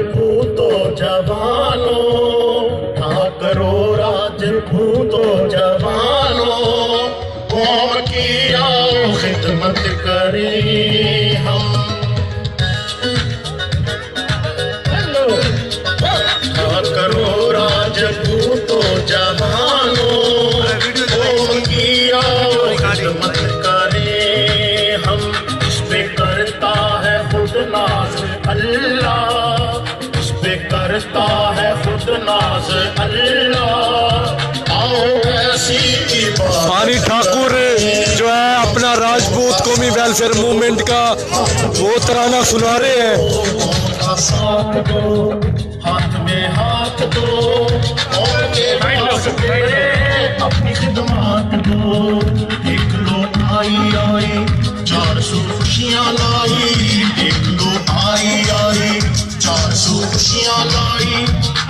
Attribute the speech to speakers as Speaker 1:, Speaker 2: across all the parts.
Speaker 1: भूतो जवानों था करो राजपूतो जवानों, कौम की आओ खिदमत करें हम। था करो राजपूतो जवानों, कौम की आओ खिदमत करें हम। इस पे करता है खुद नाज अल्लाह, करता है खुद नाज अल्लाह। आओ ऐसी
Speaker 2: फानी ठाकुर जो है अपना राजपूत कौमी वेलफेयर मूवमेंट का वो तराना सुना रहे हैं।
Speaker 1: साथ दो, हाथ में हाथ दो, और के अपनी खिदमत दो। देख लो आई आई 400 खुशियाँ लाई, देख लो आई आई 400 खुशियाँ लाई।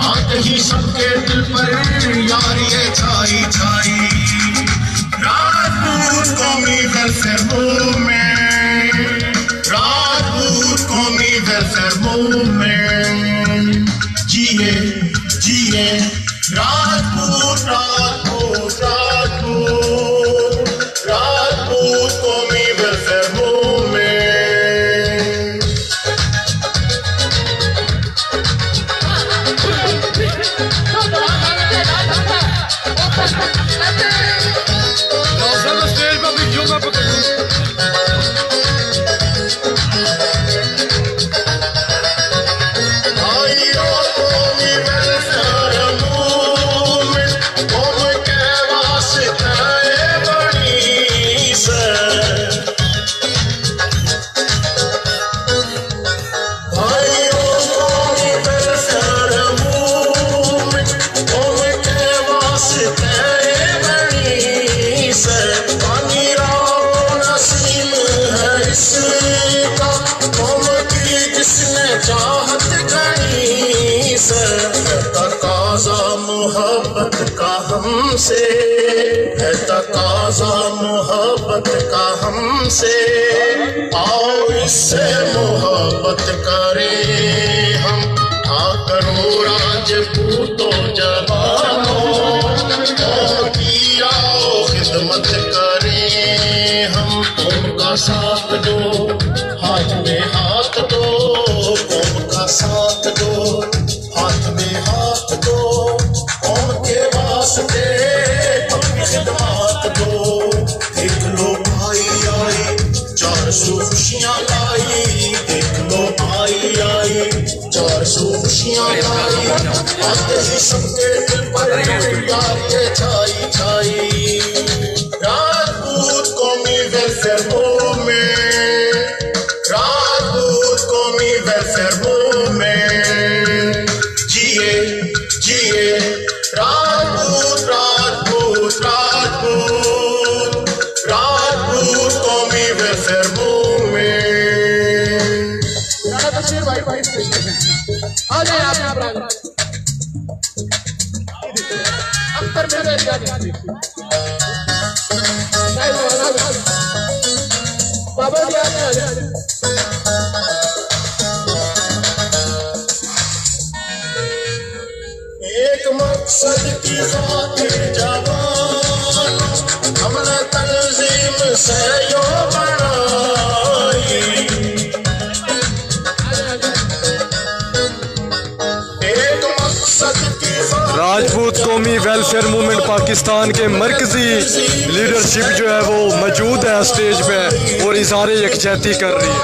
Speaker 1: आते ही सबके दिल पर यारी छाई छाई। राजपूत कौमी वेलफेयर मूवमेंट, राजपूत कौमी वेलफेयर मूवमेंट। जिए जिए राजपूत राजपूत राजपूत, राजपूत कौमी वेलफेयर मूवमेंट। मोहब्बत का हमसे है तकाज़ा, मोहब्बत का हमसे। आओ इससे मोहब्बत करें हम। आ करो राजपूतो जवानों, कौम की आओ खिदमत करें हम। कौम का साथ दो, हाथ में हाथ दो, कौम का साथ दो, हाथ में हाथ दो। कौम के वास्ते अपनी खिदमत दो। देख लो आई आई 400 खुशियाँ लाई, देख लो आई आई 400 खुशियाँ लाई। आते ही सबके दिल पर यारी छाई छाई। राजपूत कौमी वेलफेयर मूवमेंट, राजपूत कौमी वेलफेयर मूवमेंट। जिए जिए राजपूत राजपूत राजपूत, राजपूत कौमी वेलफेयर मूवमेंट।
Speaker 3: भाई भाई आ जाए आप यहाँ पर। अख्तर मेरे बाबा जी आ जाए।
Speaker 1: एक मकसद की खातिर जवान हमने तंजीम से यो बनाई। एक मकसद की
Speaker 2: राजपूत कौमी वेलफेयर मूवमेंट पाकिस्तान के मरकजी लीडरशिप जो है वो मौजूद है स्टेज पे और इज़हार यकजहती कर रही है।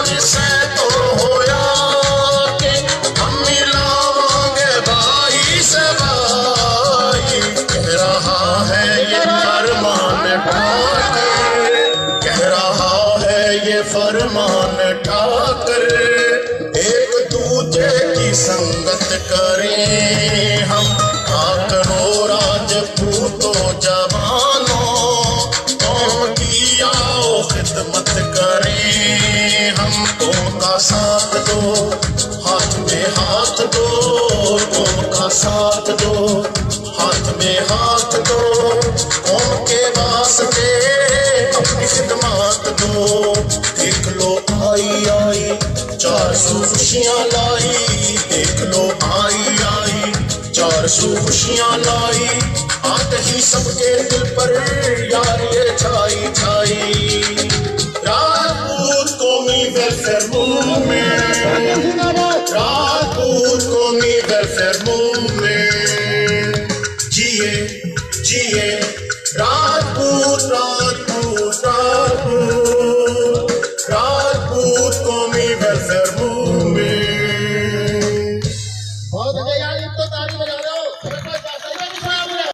Speaker 1: फरमान ठाकर एक दूजे की संगत करें हम। आ करो राजपूतो जवानों, कौम की आओ खिदमत करें हम। कौम का साथ दो, हाथ में हाथ दो, कौम का साथ दो, हाथ में हाथ दो। कौम के वास्ते अपनी खिदमत दो। देख लो आई आई 4 400 खुशियां लाई, देख लो आई आई 400 खुशियां लाई, आते ही सबके दिल पर यार ये छाई।